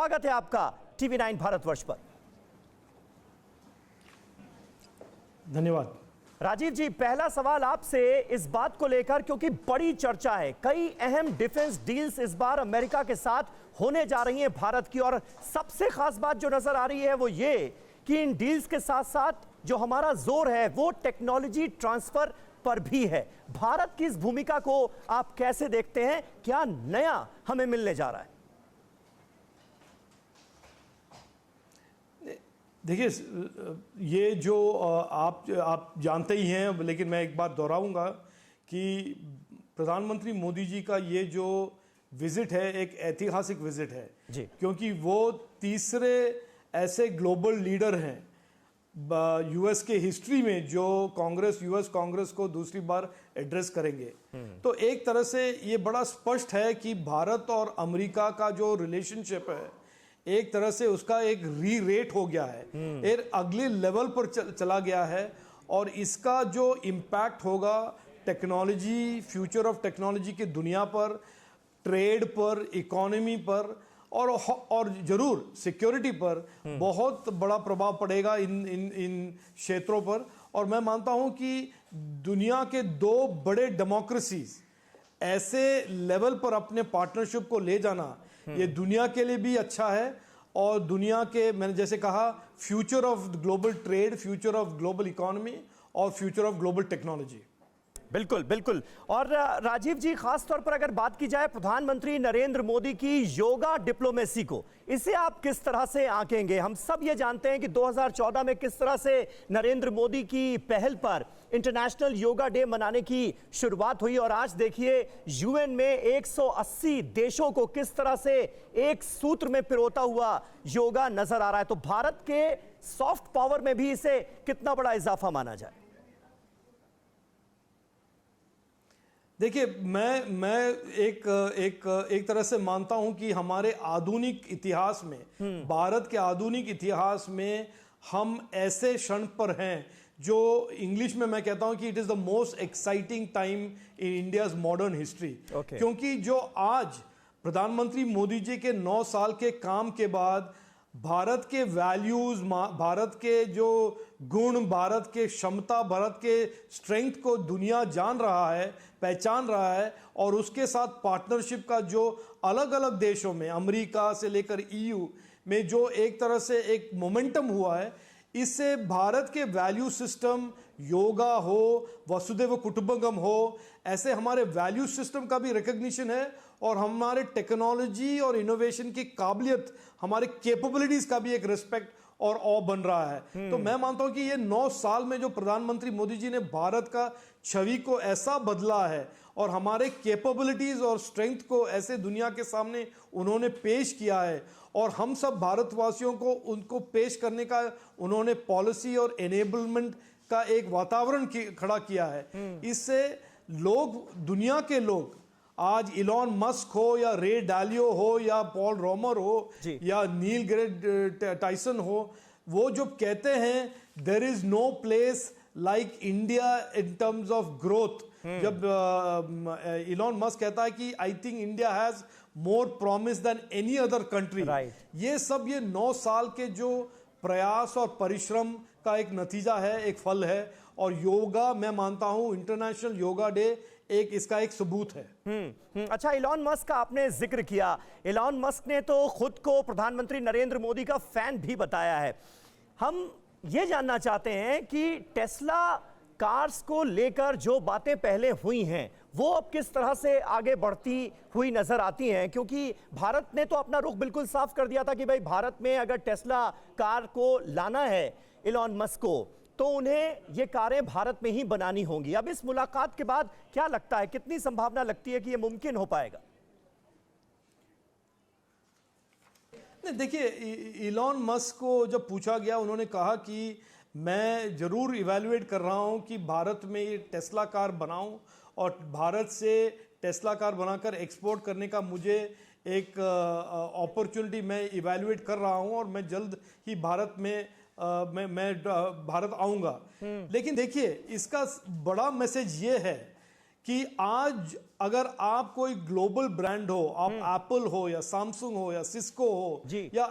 स्वागत है आपका टीवी 9 भारतवर्ष पर। धन्यवाद। राजीव जी, पहला सवाल आपसे इस बात को लेकर, क्योंकि बड़ी चर्चा है, कई अहम डिफेंस डील्स इस बार अमेरिका के साथ होने जा रही हैं भारत की, और सबसे खास बात जो नजर आ रही है वो ये कि इन डील्स के साथ साथ जो हमारा जोर है वो टेक्नोलॉजी ट्रांसफर पर भी है। भारत की इस भूमिका को आप कैसे देखते हैं? क्या नया हमें मिलने जा रहा है? देखिए, ये जो आप जानते ही हैं, लेकिन मैं एक बात दोहराऊंगा कि प्रधानमंत्री मोदी जी का ये जो विजिट है एक ऐतिहासिक विजिट है जी। क्योंकि वो तीसरे ऐसे ग्लोबल लीडर हैं यूएस के हिस्ट्री में जो यूएस कांग्रेस को दूसरी बार एड्रेस करेंगे। तो एक तरह से ये बड़ा स्पष्ट है कि भारत और अमेरिका का जो रिलेशनशिप है एक तरह से उसका एक री-रेट हो गया है, एक अगले लेवल पर चला गया है, और इसका जो इम्पैक्ट होगा टेक्नोलॉजी, फ्यूचर ऑफ टेक्नोलॉजी की दुनिया पर, ट्रेड पर, इकोनॉमी पर और जरूर सिक्योरिटी पर बहुत बड़ा प्रभाव पड़ेगा इन क्षेत्रों पर। और मैं मानता हूं कि दुनिया के दो बड़े डेमोक्रेसीज ऐसे लेवल पर अपने पार्टनरशिप को ले जाना ये दुनिया के लिए भी अच्छा है, और दुनिया के, मैंने जैसे कहा, future of global trade, future of global economy और फ्यूचर ऑफ ग्लोबल टेक्नोलॉजी। बिल्कुल बिल्कुल। और राजीव जी, खास तौर पर अगर बात की जाए प्रधानमंत्री नरेंद्र मोदी की योगा डिप्लोमेसी को, इसे आप किस तरह से आंकेंगे? हम सब ये जानते हैं कि 2014 में किस तरह से नरेंद्र मोदी की पहल पर इंटरनेशनल योगा डे मनाने की शुरुआत हुई, और आज देखिए यूएन में 180 देशों को किस तरह से एक सूत्र में पिरोता हुआ योगा नजर आ रहा है। तो भारत के सॉफ्ट पावर में भी इसे कितना बड़ा इजाफा माना जाए? देखिए, मैं एक तरह से मानता हूं कि हमारे आधुनिक इतिहास में, भारत के आधुनिक इतिहास में हम ऐसे क्षण पर हैं जो इंग्लिश में मैं कहता हूं कि it is the most exciting time in India's modern history. क्योंकि जो आज प्रधानमंत्री मोदी जी के 9 साल के काम के बाद भारत के वैल्यूज, भारत के जो गुण, भारत के क्षमता, भारत के स्ट्रेंथ को दुनिया जान रहा है, पहचान रहा है, और उसके साथ पार्टनरशिप का जो अलग अलग देशों में, अमेरिका से लेकर ईयू में जो एक तरह से एक मोमेंटम हुआ है, इससे भारत के वैल्यू सिस्टम, योगा हो, वसुधैव कुटुंबकम हो, ऐसे हमारे वैल्यू सिस्टम का भी रिकग्निशन है, और हमारे टेक्नोलॉजी और इनोवेशन की काबिलियत, हमारे कैपेबिलिटीज का भी एक रिस्पेक्ट और ऑ बन रहा है। तो मैं मानता हूं कि ये 9 साल में जो प्रधानमंत्री मोदी जी ने भारत का छवि को ऐसा बदला है और हमारे कैपेबिलिटीज और स्ट्रेंथ को ऐसे दुनिया के सामने उन्होंने पेश किया है, और हम सब भारतवासियों को उनको पेश करने का उन्होंने पॉलिसी और एनेबलमेंट का एक वातावरण खड़ा किया है। इससे लोग, दुनिया के लोग, आज इलॉन मस्क हो या रे डालियो हो या पॉल रोमर हो या नील ग्रे टाइसन हो, वो जो कहते हैं there is no place like India in terms of growth, जब इलॉन मस्क कहता है कि I think India has more promise than any other country, ये सब ये 9 साल के जो प्रयास और परिश्रम का एक नतीजा है, एक फल है। और योगा, मैं मानता हूं इंटरनेशनल योगा डे इसका एक सबूत है। अच्छा, इलॉन मस्क का आपने जिक्र किया। इलॉन मस्क ने तो खुद को प्रधानमंत्री नरेंद्र मोदी का फैन भी बताया है। हम ये जानना चाहते हैं कि टेस्ला कार्स को लेकर जो बातें पहले हुई हैं वो अब किस तरह से आगे बढ़ती हुई नजर आती हैं, क्योंकि भारत ने तो अपना रुख बिल्कुल साफ कर दिया था कि भाई भारत में अगर टेस्ला कार को लाना है इलॉन मस्क को, तो उन्हें ये कारें भारत में ही बनानी होंगी। अब इस मुलाकात के बाद क्या लगता है, कितनी संभावना लगती है कि यह मुमकिन हो पाएगा? नहीं, देखिए, इलॉन मस्क को जब पूछा गया, उन्होंने कहा कि मैं जरूर इवैल्यूएट कर रहा हूं कि भारत में ये टेस्ला कार बनाऊं, और भारत से टेस्ला कार बनाकर एक्सपोर्ट करने का मुझे एक अपॉर्चुनिटी मैं इवैल्यूएट कर रहा हूं, और मैं जल्द ही भारत में मैं भारत आऊंगा। लेकिन देखिए, इसका बड़ा मैसेज ये है कि आज अगर आप कोई ग्लोबल ब्रांड हो, आप एप्पल हो या सैमसंग हो या सिस्को हो जी। या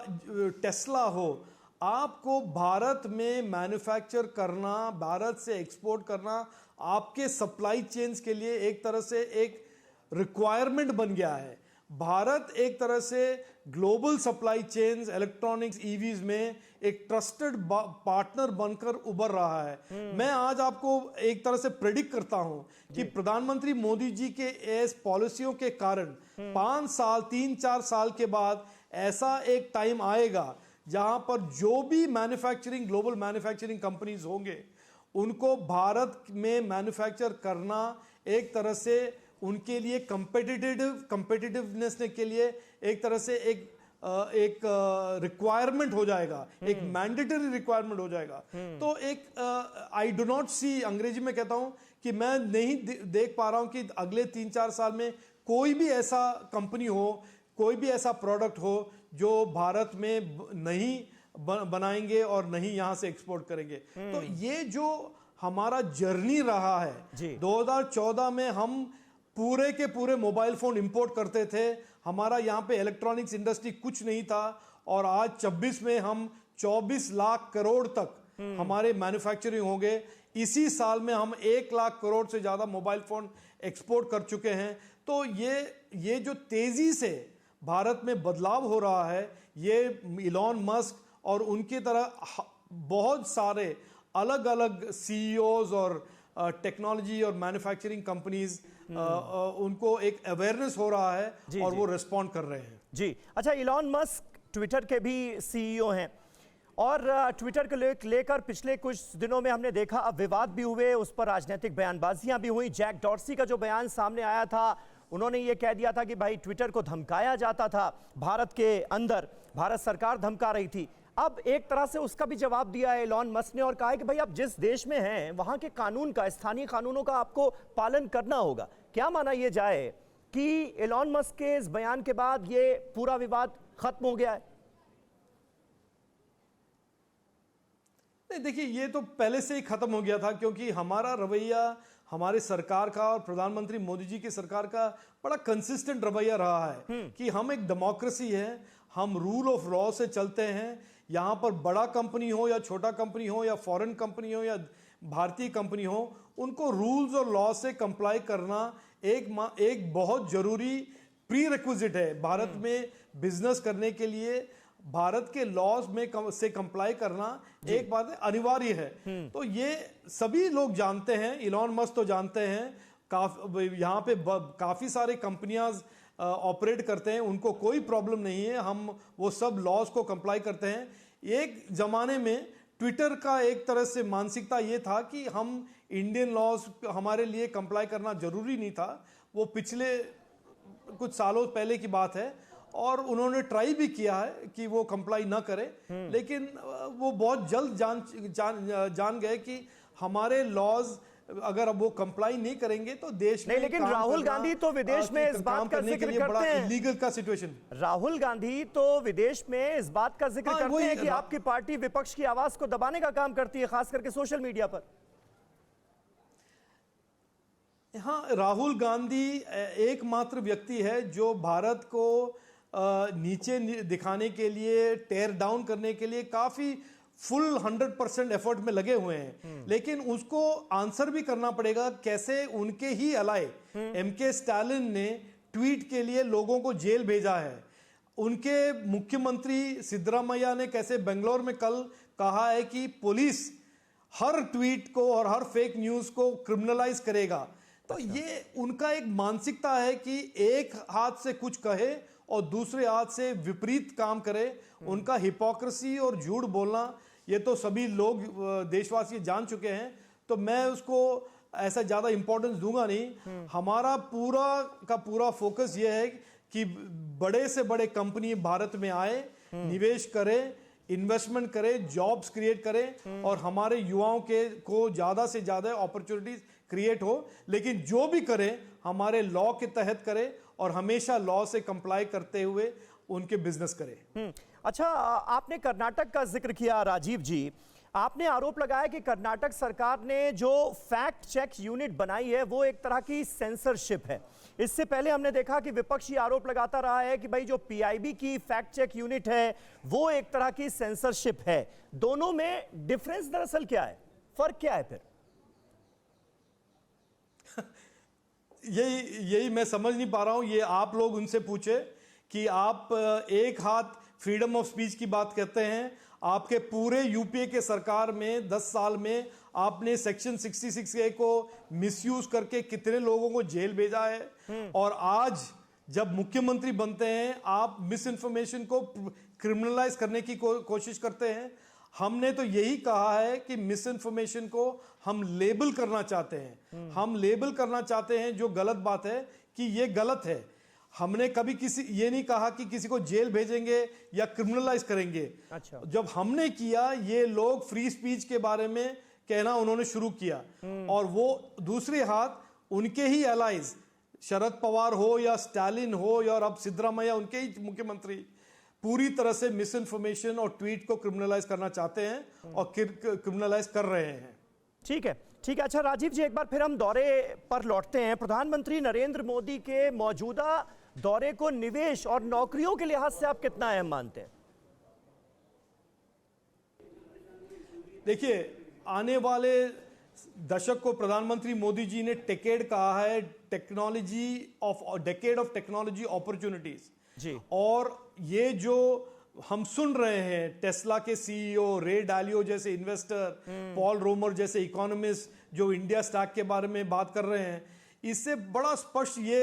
टेस्ला हो, आपको भारत में मैन्युफैक्चर करना, भारत से एक्सपोर्ट करना आपके सप्लाई चेन्स के लिए एक तरह से एक रिक्वायरमेंट बन गया है। भारत एक तरह से global supply chains, electronics, EVs में एक ट्रस्टेड पार्टनर बनकर उभर रहा है। मैं आज आपको एक तरह से प्रेडिक्ट करता हूं कि प्रधानमंत्री मोदी जी के इस पॉलिसियों के कारण 5 साल, 3-4 साल के बाद ऐसा एक टाइम आएगा जहां पर जो भी मैन्युफैक्चरिंग, ग्लोबल मैन्युफैक्चरिंग कंपनीज होंगे, उनको भारत में मैन्युफैक्चर करना एक तरह से उनके लिए कंपेटिटिवनेस के लिए एक तरह से एक रिक्वायरमेंट हो जाएगा, एक मैंडेटरी रिक्वायरमेंट हो जाएगा। तो एक आई डू नॉट सी, अंग्रेजी में कहता हूं कि मैं नहीं देख पा रहा हूं कि अगले 3-4 साल में कोई भी ऐसा कंपनी हो, कोई भी ऐसा प्रोडक्ट हो जो भारत में नहीं बनाएंगे और नहीं यहां से एक्सपोर्ट करेंगे। तो ये जो हमारा जर्नी रहा है, 2014 में हम पूरे के पूरे मोबाइल फोन इंपोर्ट करते थे, हमारा यहाँ पे इलेक्ट्रॉनिक्स इंडस्ट्री कुछ नहीं था, और आज 26 में हम 24 लाख करोड़ तक हमारे मैन्युफैक्चरिंग हो गए। इसी साल में हम 1 लाख करोड़ से ज्यादा मोबाइल फोन एक्सपोर्ट कर चुके हैं। तो ये जो तेजी से भारत में बदलाव हो रहा है, ये इलॉन मस्क और उनकी तरह बहुत सारे अलग अलग सीईओज और टेक्नोलॉजी और मैन्युफैक्चरिंग कंपनीज, उनको एक अवेयरनेस हो रहा है और वो रिस्पॉन्ड कर रहे हैं। जी अच्छा, इलॉन मस्क ट्विटर के भी सीईओ हैं और ट्विटर को लेकर पिछले कुछ दिनों में हमने देखा अब विवाद भी हुए, उस पर राजनीतिक बयानबाजियां भी हुई। जैक डॉर्सी का जो बयान सामने आया था, उन्होंने ये कह दिया था कि भाई ट्विटर को धमकाया जाता था, भारत के अंदर भारत सरकार धमका रही थी। अब एक तरह से उसका भी जवाब दिया है एलॉन मस्क ने और कहा है कि भाई आप जिस देश में हैं वहां के कानून का, स्थानीय कानूनों का आपको पालन करना होगा। क्या माना यह जाए कि एलॉन मस्क के इस बयान के बाद ये पूरा विवाद खत्म हो गया है? नहीं, देखिए ये तो पहले से ही खत्म हो गया था, क्योंकि हमारा रवैया, हमारे सरकार का और प्रधानमंत्री मोदी जी की सरकार का बड़ा कंसिस्टेंट रवैया रहा है कि हम एक डेमोक्रेसी है, हम रूल ऑफ लॉ से चलते हैं। यहाँ पर बड़ा कंपनी हो या छोटा कंपनी हो या फॉरेन कंपनी हो या भारतीय कंपनी हो, उनको रूल्स और लॉ से कंप्लाई करना एक बहुत जरूरी प्री रिक्विजिट है। भारत में बिजनेस करने के लिए भारत के लॉज में से कंप्लाई करना एक बात है, अनिवार्य है। तो ये सभी लोग जानते हैं, इलॉन मस्क तो जानते हैं, यहाँ पे काफी सारे कंपनियां ऑपरेट करते हैं, उनको कोई प्रॉब्लम नहीं है, हम वो सब लॉज को कंप्लाई करते हैं। एक जमाने में ट्विटर का एक तरह से मानसिकता ये था कि हम इंडियन लॉज हमारे लिए कंप्लाई करना जरूरी नहीं था। वो पिछले कुछ सालों पहले की बात है और उन्होंने ट्राई भी किया है कि वो कंप्लाई ना करे, लेकिन वो बहुत जल्द जान गए कि हमारे लॉज अगर अब वो कंप्लाई नहीं करेंगे तो देश नहीं। लेकिन राहुल गांधी तो विदेश में इस बात का जिक्र करते हैं, इलीगल का सिचुएशन। राहुल गांधी तो विदेश में इस बात का जिक्र करते हैं कि आपकी पार्टी विपक्ष की आवाज को दबाने का काम करती है, खास करके सोशल मीडिया पर। हाँ, राहुल गांधी एकमात्र व्यक्ति है जो भारत को नीचे दिखाने के लिए, टेयर डाउन करने के लिए काफी फुल 100% एफर्ट में लगे हुए हैं। लेकिन उसको आंसर भी करना पड़ेगा कैसे उनके ही अलाय एमके स्टालिन ने ट्वीट के लिए लोगों को जेल भेजा है। उनके मुख्यमंत्री सिद्धरामैया ने कैसे बेंगलोर में कल कहा है कि पुलिस हर ट्वीट को और हर फेक न्यूज को क्रिमिनलाइज करेगा। तो ये उनका एक मानसिकता है कि एक हाथ से कुछ कहे और दूसरे हाथ से विपरीत काम करे। उनका हिपोक्रेसी और झूठ बोलना ये तो सभी लोग देशवासी जान चुके हैं, तो मैं उसको ऐसा ज्यादा इंपॉर्टेंस दूंगा नहीं। हमारा पूरा का पूरा फोकस ये है कि बड़े से बड़े कंपनी भारत में आए, निवेश करें, इन्वेस्टमेंट करें, जॉब्स क्रिएट करें और हमारे युवाओं को ज्यादा से ज्यादा अपॉर्चुनिटीज क्रिएट हो। लेकिन जो भी करें हमारे लॉ के तहत करें और हमेशा लॉ से कंप्लाई करते हुए उनके बिजनेस करें। अच्छा, आपने कर्नाटक का जिक्र किया राजीव जी। आपने आरोप लगाया कि कर्नाटक सरकार ने जो फैक्ट चेक यूनिट बनाई है वो एक तरह की सेंसरशिप है। इससे पहले हमने देखा कि विपक्ष ये आरोप लगाता रहा है कि भाई जो पीआईबी की फैक्ट चेक यूनिट है वो एक तरह की सेंसरशिप है। दोनों में डिफरेंस दरअसल क्या है, फर्क क्या है फिर? यही मैं समझ नहीं पा रहा हूं। ये आप लोग उनसे पूछे कि आप एक हाथ फ्रीडम ऑफ स्पीच की बात कहते हैं, आपके पूरे यूपीए के सरकार में 10 साल में आपने सेक्शन 66A को मिसयूज करके कितने लोगों को जेल भेजा है, और आज जब मुख्यमंत्री बनते हैं आप मिस इन्फॉर्मेशन को क्रिमिनलाइज करने की कोशिश करते हैं। हमने तो यही कहा है कि मिस इन्फॉर्मेशन को हम लेबल करना चाहते हैं, हम लेबल करना चाहते हैं जो गलत बात है कि ये गलत है। हमने कभी ये नहीं कहा कि किसी को जेल भेजेंगे या क्रिमिनलाइज करेंगे। अच्छा। जब हमने किया, ये लोग फ्री स्पीच के बारे में कहना उन्होंने शुरू किया, और वो दूसरे हाथ उनके ही एलाइज शरद पवार हो या स्टालिन हो या अब सिद्धरामैया उनके ही मुख्यमंत्री पूरी तरह से मिस इन्फॉर्मेशन और ट्वीट को क्रिमिनलाइज करना चाहते हैं और क्रिमिनलाइज कर रहे हैं। ठीक है, ठीक है। अच्छा राजीव जी, एक बार फिर हम दौरे पर लौटते हैं। प्रधानमंत्री नरेंद्र मोदी के मौजूदा दौरे को निवेश और नौकरियों के लिहाज से आप कितना अहम मानते हैं? देखिए, आने वाले दशक को प्रधानमंत्री मोदी जी ने टेकेड कहा है, डेकेड ऑफ टेक्नोलॉजी अपॉर्चुनिटीज जी। और ये जो हम सुन रहे हैं, टेस्ला के सीईओ रे डालियो जैसे इन्वेस्टर, पॉल रोमर जैसे इकोनॉमिस्ट जो इंडिया स्टॉक के बारे में बात कर रहे हैं, इससे बड़ा स्पष्ट ये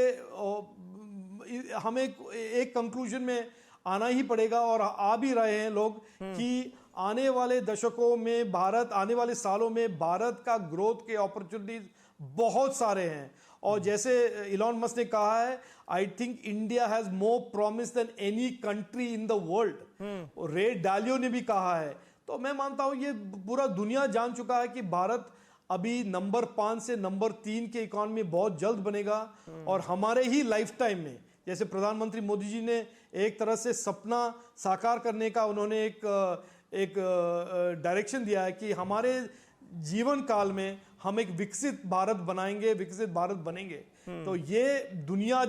हमें एक कंक्लूजन में आना ही पड़ेगा, और आ भी रहे हैं लोग, कि आने वाले दशकों में भारत, आने वाले सालों में भारत का ग्रोथ के अपॉर्चुनिटीज बहुत सारे हैं। और जैसे इलॉन मस्क ने कहा है, I think India has more promise than any country in the world. Ray Dalio ने भी कहा है। तो मैं मानता हूं ये पूरा दुनिया जान चुका है कि भारत अभी नंबर 5 से नंबर 3 के इकोनॉमी बहुत जल्द बनेगा, और हमारे ही लाइफ टाइम में, जैसे प्रधानमंत्री मोदी जी ने एक तरह से सपना साकार करने का उन्होंने एक डायरेक्शन दिया है कि हमारे जीवन काल में हम एक विकसित भारत बनाएंगे, विकसित भारत बनेंगे। तो ये दुनिया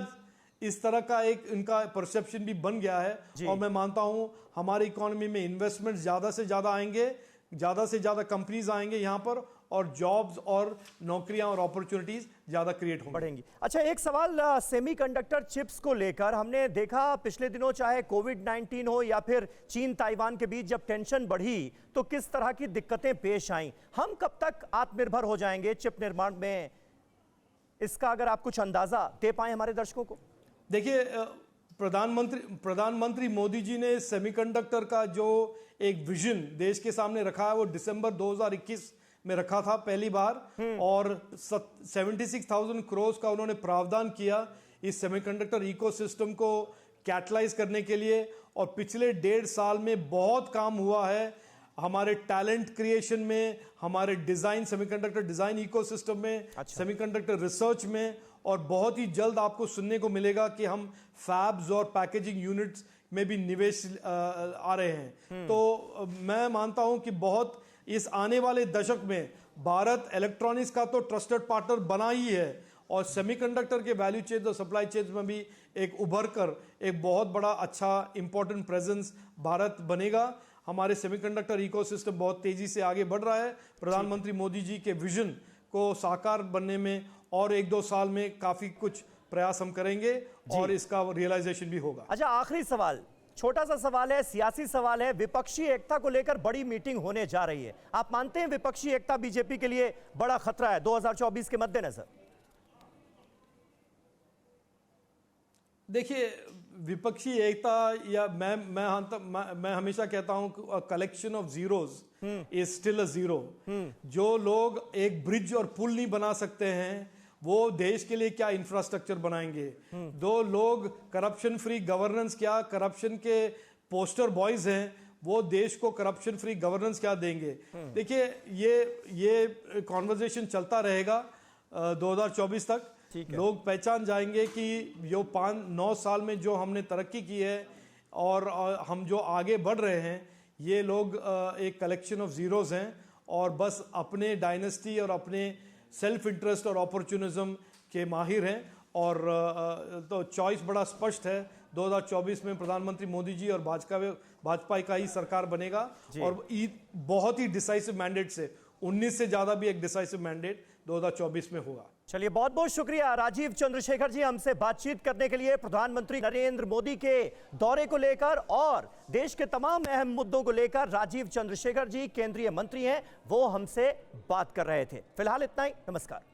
इस तरह का एक इनका परसेप्शन भी बन गया है, और मैं मानता हूं हमारी इकोनॉमी में इन्वेस्टमेंट ज्यादा से ज्यादा आएंगे, ज्यादा से ज्यादा कंपनीज आएंगे यहां पर, और जॉब्स और नौकरियां और अपॉर्चुनिटीज ज्यादा क्रिएट बढ़ेंगी। अच्छा, एक सवाल सेमीकंडक्टर चिप्स को लेकर। हमने देखा पिछले दिनों, चाहे कोविड-19 हो या फिर चीन ताइवान के बीच जब टेंशन बढ़ी तो किस तरह की दिक्कतें पेश आई। हम कब तक आत्मनिर्भर हो जाएंगे चिप निर्माण में, इसका अगर आप कुछ अंदाजा दे पाए हमारे दर्शकों को? देखिए, प्रधानमंत्री मोदी जी ने सेमीकंडक्टर का जो एक विजन देश के सामने रखा है, वो दिसंबर 2021 में रखा था पहली बार, और 76,000 करोड़ का उन्होंने प्रावधान किया इस सेमीकंडक्टर इकोसिस्टम को कैटलाइज करने के लिए। और पिछले 1.5 साल में बहुत काम हुआ है हमारे टैलेंट क्रिएशन में, हमारे डिजाइन, सेमीकंडक्टर डिजाइन इकोसिस्टम में, सेमीकंडक्टर रिसर्च में, और बहुत ही जल्द आपको सुनने को मिलेगा कि हम फैब्स और पैकेजिंग यूनिट्स में भी निवेश आ रहे हैं। तो मैं मानता हूं कि बहुत इस आने वाले दशक में भारत इलेक्ट्रॉनिक्स का तो ट्रस्टेड पार्टनर बना ही है, और सेमीकंडक्टर के वैल्यू चेन और सप्लाई चेन में भी एक उभर कर एक बहुत बड़ा अच्छा इंपॉर्टेंट प्रेजेंस भारत बनेगा। हमारे सेमीकंडक्टर इकोसिस्टम बहुत तेजी से आगे बढ़ रहा है। प्रधानमंत्री मोदी जी के विजन को साकार बनने में और 1-2 साल में काफी कुछ प्रयास हम करेंगे, और इसका रियलाइजेशन भी होगा। अच्छा, आखिरी सवाल, छोटा सा सवाल है, सियासी सवाल है। विपक्षी एकता को लेकर बड़ी मीटिंग होने जा रही है। आप मानते हैं विपक्षी एकता बीजेपी के लिए बड़ा खतरा है 2024 के मद्देनजर? देखिए, विपक्षी एकता, या मैं हमेशा कहता हूं collection of zeros is still a zero. जो लोग एक ब्रिज और पुल नहीं बना सकते हैं, वो देश के लिए क्या इंफ्रास्ट्रक्चर बनाएंगे। दो लोग करप्शन फ्री गवर्नेंस, क्या करप्शन के पोस्टर बॉयज हैं, वो देश को करप्शन फ्री गवर्नेंस क्या देंगे। देखिए, ये कॉन्वर्सेशन चलता रहेगा 2024 तक। लोग पहचान जाएंगे कि जो 5-9 साल में जो हमने तरक्की की है और हम जो आगे बढ़ रहे हैं, ये लोग एक कलेक्शन ऑफ जीरोज हैं और बस अपने डायनेस्टी और अपने सेल्फ इंटरेस्ट और अपॉर्चुनिज्म के माहिर हैं। और तो चॉइस बड़ा स्पष्ट है, 2024 में प्रधानमंत्री मोदी जी और भाजपा का ही सरकार बनेगा और बहुत ही डिसाइसिव मैंडेट से 19 से ज्यादा भी एक डिसाइसिव मैंडेट 2024 में होगा। चलिए, बहुत बहुत शुक्रिया राजीव चंद्रशेखर जी हमसे बातचीत करने के लिए। प्रधानमंत्री नरेंद्र मोदी के दौरे को लेकर और देश के तमाम अहम मुद्दों को लेकर राजीव चंद्रशेखर जी केंद्रीय मंत्री हैं, वो हमसे बात कर रहे थे। फिलहाल इतना ही, नमस्कार।